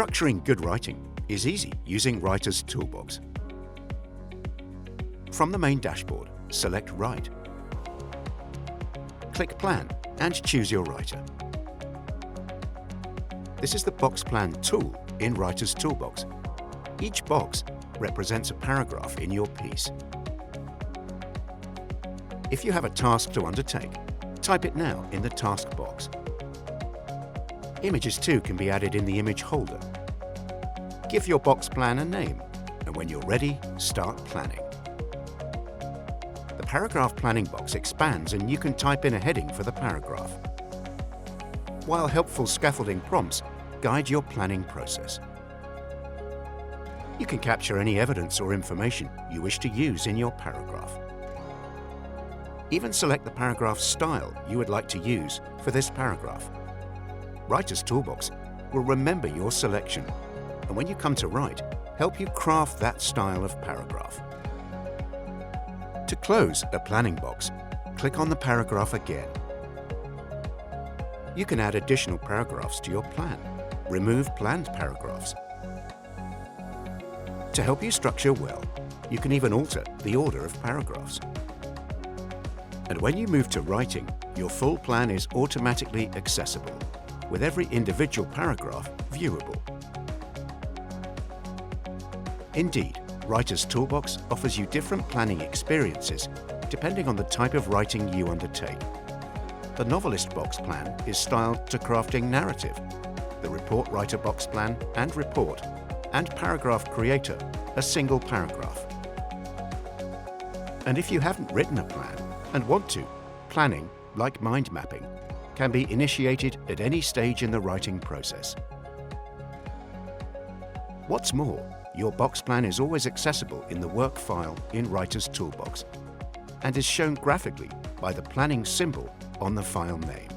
Structuring good writing is easy using Writer's Toolbox. From the main dashboard, select Write. Click Plan and choose your writer. This is the box plan tool in Writer's Toolbox. Each box represents a paragraph in your piece. If you have a task to undertake, type it now in the task box. Images too can be added in the image holder. Give your box plan a name, and when you're ready, start planning. The paragraph planning box expands and you can type in a heading for the paragraph, while helpful scaffolding prompts guide your planning process. You can capture any evidence or information you wish to use in your paragraph. Even select the paragraph style you would like to use for this paragraph. Writer's Toolbox will remember your selection, and when you come to write, help you craft that style of paragraph. To close a planning box, click on the paragraph again. You can add additional paragraphs to your plan, remove planned paragraphs. To help you structure well, you can even alter the order of paragraphs. And when you move to writing, your full plan is automatically accessible, with every individual paragraph viewable. Indeed, Writer's Toolbox offers you different planning experiences depending on the type of writing you undertake. The Novelist box plan is styled to crafting narrative, the Report Writer box plan and Report, and Paragraph Creator, a single paragraph. And if you haven't written a plan and want to, planning, like mind mapping, can be initiated at any stage in the writing process. What's more, your box plan is always accessible in the work file in Writer's Toolbox and is shown graphically by the planning symbol on the file name.